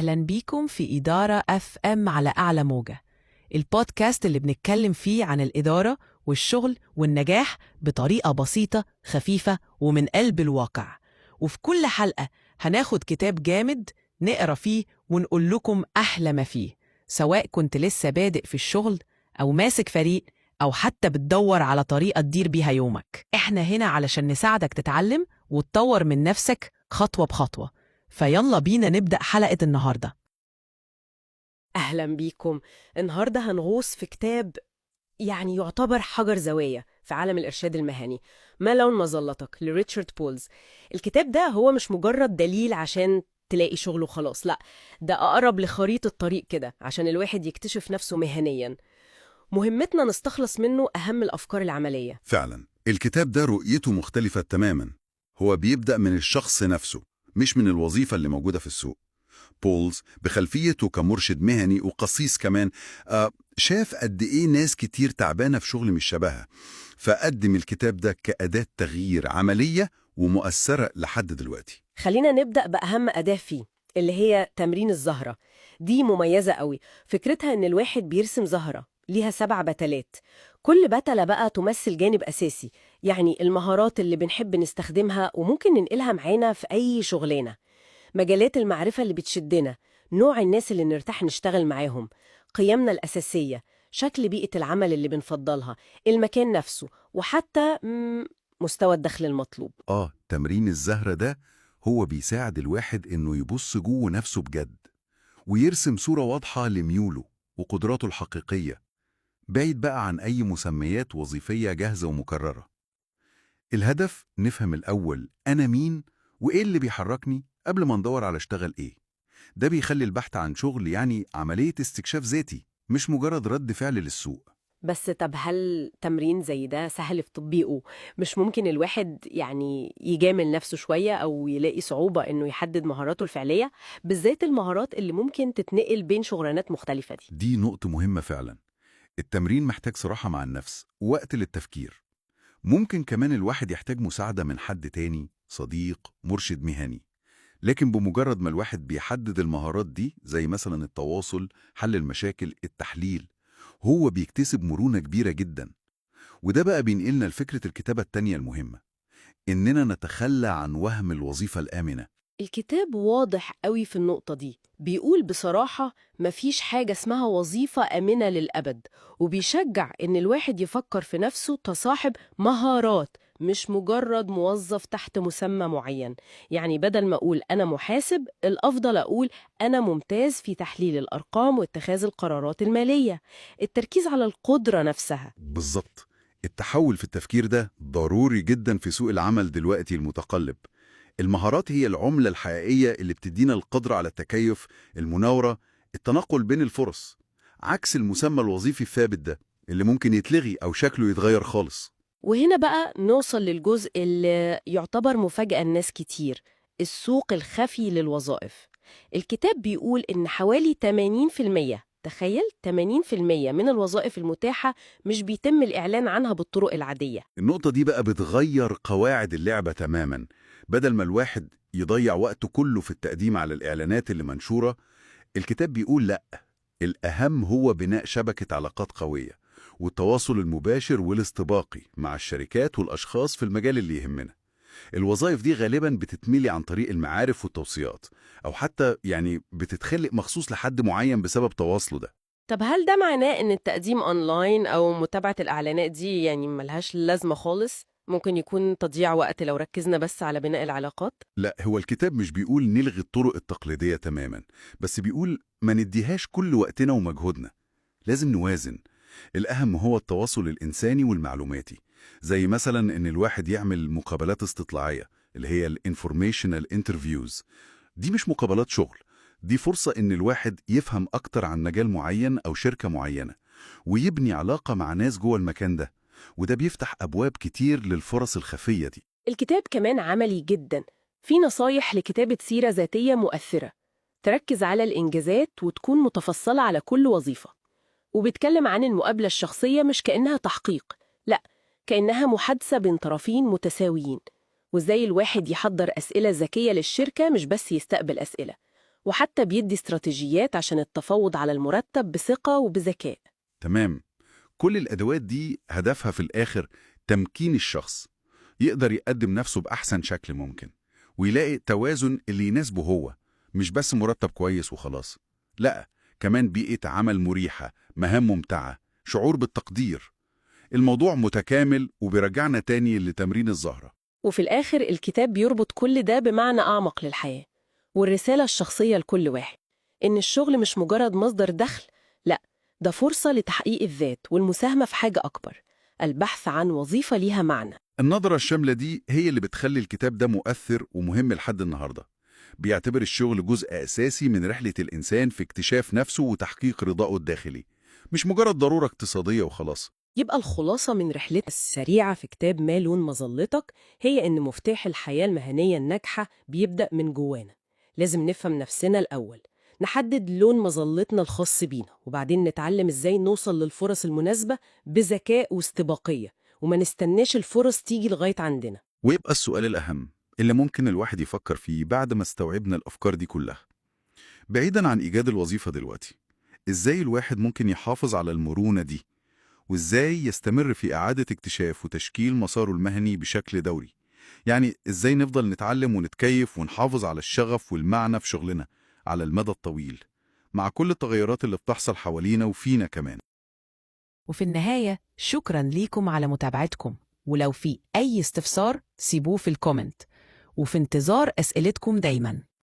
أهلا بيكم في إدارة FM على أعلى موجة، البودكاست اللي بنتكلم فيه عن الإدارة والشغل والنجاح بطريقة بسيطة خفيفة ومن قلب الواقع. وفي كل حلقة هناخد كتاب جامد نقرأ فيه ونقول لكم أحلى ما فيه، سواء كنت لسه بادئ في الشغل أو ماسك فريق أو حتى بتدور على طريقة تدير بيها يومك. إحنا هنا علشان نساعدك تتعلم وتطور من نفسك خطوة بخطوة. فيلا بينا نبدأ حلقة النهاردة. أهلا بيكم. النهاردة هنغوص في كتاب يعتبر حجر زاوية في عالم الإرشاد المهني، ما لون مظلتك لريتشارد بولز. الكتاب ده هو مش مجرد دليل عشان تلاقي شغل وخلاص، لا، ده أقرب لخريطة الطريق كده عشان الواحد يكتشف نفسه مهنيا. مهمتنا نستخلص منه أهم الأفكار العملية. فعلا الكتاب ده رؤيته مختلفة تماما. هو بيبدأ من الشخص نفسه، مش من الوظيفة اللي موجودة في السوق. بولز بخلفيته كمرشد مهني وقصيص كمان شاف قد إيه ناس كتير تعبانة في شغل مش شبهها، فقدم الكتاب ده كأداة تغيير عملية ومؤثرة لحد دلوقتي. خلينا نبدأ بأهم أداة فيه، اللي هي تمرين الزهرة. دي مميزة قوي. فكرتها إن الواحد بيرسم زهرة ليها 7 بتلات، كل بتلة بقى تمثل جانب أساسي، يعني المهارات اللي بنحب نستخدمها وممكن ننقلها معانا في أي شغلانة، مجالات المعرفة اللي بتشدنا، نوع الناس اللي نرتاح نشتغل معاهم، قيمنا الأساسية، شكل بيئة العمل اللي بنفضلها، المكان نفسه، وحتى مستوى الدخل المطلوب. تمرين الزهرة ده هو بيساعد الواحد إنه يبص جوه نفسه بجد ويرسم صورة واضحة لميوله وقدراته الحقيقية، بعيد بقى عن أي مسميات وظيفية جاهزة ومكررة. الهدف نفهم الأول أنا مين وإيه اللي بيحركني قبل ما ندور على اشتغل إيه. ده بيخلي البحث عن شغل يعني عملية استكشاف ذاتي، مش مجرد رد فعل للسوق. بس طب هل تمرين زي ده سهل في تطبيقه؟ مش ممكن الواحد يجامل نفسه شوية أو يلاقي صعوبة إنه يحدد مهاراته الفعلية، بالذات المهارات اللي ممكن تتنقل بين شغلانات مختلفة دي؟ دي نقطة مهمة فعلا. التمرين محتاج صراحة مع النفس ووقت للتفكير. ممكن كمان الواحد يحتاج مساعدة من حد تاني، صديق، مرشد مهني. لكن بمجرد ما الواحد بيحدد المهارات دي، زي مثلا التواصل، حل المشاكل، التحليل، هو بيكتسب مرونة كبيرة جدا. وده بقى بينقلنا لفكرة الكتابة التانية المهمة، إننا نتخلى عن وهم الوظيفة الآمنة. الكتاب واضح قوي في النقطة دي، بيقول بصراحة مفيش حاجة اسمها وظيفة آمنة للأبد، وبيشجع إن الواحد يفكر في نفسه كصاحب مهارات، مش مجرد موظف تحت مسمى معين. يعني بدل ما أقول أنا محاسب، الأفضل أقول أنا ممتاز في تحليل الأرقام واتخاذ القرارات المالية. التركيز على القدرة نفسها. بالظبط. التحول في التفكير ده ضروري جدا في سوق العمل دلوقتي المتقلب. المهارات هي العملة الحقيقية اللي بتدينا القدرة على التكيف، المناورة، التنقل بين الفرص، عكس المسمى الوظيفي الثابت ده اللي ممكن يتلغي أو شكله يتغير خالص. وهنا بقى نوصل للجزء اللي يعتبر مفاجأة لناس كتير، السوق الخفي للوظائف. الكتاب بيقول إن حوالي 80%، تخيل، 80% من الوظائف المتاحة مش بيتم الإعلان عنها بالطرق العادية. النقطة دي بقى بتغير قواعد اللعبة تماما. بدل ما الواحد يضيع وقته كله في التقديم على الإعلانات اللي منشورة، الكتاب بيقول لأ، الأهم هو بناء شبكة علاقات قوية والتواصل المباشر والاستباقي مع الشركات والأشخاص في المجال اللي يهمنا. الوظائف دي غالبا بتتملي عن طريق المعارف والتوصيات، أو حتى بتتخلق مخصوص لحد معين بسبب تواصله ده. طب هل ده معناه إن التقديم أونلاين أو متابعة الإعلانات دي ملهاش لازمة خالص؟ ممكن يكون تضييع وقت لو ركزنا بس على بناء العلاقات؟ لا، هو الكتاب مش بيقول نلغي الطرق التقليدية تماما، بس بيقول ما نديهاش كل وقتنا ومجهودنا. لازم نوازن. الأهم هو التواصل الإنساني والمعلوماتي، زي مثلا إن الواحد يعمل مقابلات استطلاعية اللي هي الانفورميشنال انترفيوز. دي مش مقابلات شغل، دي فرصة إن الواحد يفهم أكتر عن مجال معين أو شركة معينة ويبني علاقة مع ناس جوه المكان ده، وده بيفتح أبواب كتير للفرص الخفية دي. الكتاب كمان عملي جدا، في نصايح لكتابة سيرة ذاتية مؤثرة تركز على الإنجازات وتكون متفصلة على كل وظيفة، وبيتكلم عن المقابلة الشخصية مش كأنها تحقيق، لا، كأنها محادثة بين طرفين متساويين، وإزاي الواحد يحضر أسئلة ذكية للشركة مش بس يستقبل أسئلة. وحتى بيدي استراتيجيات عشان التفاوض على المرتب بثقة وبذكاء. تمام. كل الأدوات دي هدفها في الآخر تمكين الشخص، يقدر يقدم نفسه بأحسن شكل ممكن، ويلاقي توازن اللي يناسبه هو، مش بس مرتب كويس وخلاص. لأ، كمان بيئة عمل مريحة، مهام ممتعة، شعور بالتقدير. الموضوع متكامل وبيرجعنا تاني لتمرين الزهرة. وفي الآخر الكتاب بيربط كل ده بمعنى أعمق للحياة والرسالة الشخصية لكل واحد، إن الشغل مش مجرد مصدر دخل، لأ، ده فرصة لتحقيق الذات والمساهمة في حاجة أكبر، البحث عن وظيفة ليها معنى. النظرة الشاملة دي هي اللي بتخلي الكتاب ده مؤثر ومهم لحد النهاردة. بيعتبر الشغل جزء أساسي من رحلة الإنسان في اكتشاف نفسه وتحقيق رضائه الداخلي، مش مجرد ضرورة اقتصادية وخلاص. يبقى الخلاصة من رحلتنا السريعة في كتاب ما لون مظلتك هي إن مفتاح الحياة المهنية الناجحة بيبدأ من جوانا. لازم نفهم نفسنا الأول، نحدد لون مظلتنا الخاص بينا، وبعدين نتعلم إزاي نوصل للفرص المناسبة بذكاء واستباقية، وما نستناش الفرص تيجي لغاية عندنا. ويبقى السؤال الأهم اللي ممكن الواحد يفكر فيه بعد ما استوعبنا الأفكار دي كلها، بعيداً عن إيجاد الوظيفة دلوقتي، إزاي الواحد ممكن يحافظ على المرونة دي؟ وإزاي يستمر في إعادة اكتشاف وتشكيل مساره المهني بشكل دوري؟ يعني إزاي نفضل نتعلم ونتكيف ونحافظ على الشغف والمعنى في شغلنا على المدى الطويل، مع كل التغيرات اللي بتحصل حوالينا وفينا كمان. وفي النهاية شكراً ليكم على متابعتكم، ولو في أي استفسار سيبوه في الكومنت، وفي انتظار أسئلتكم دايماً.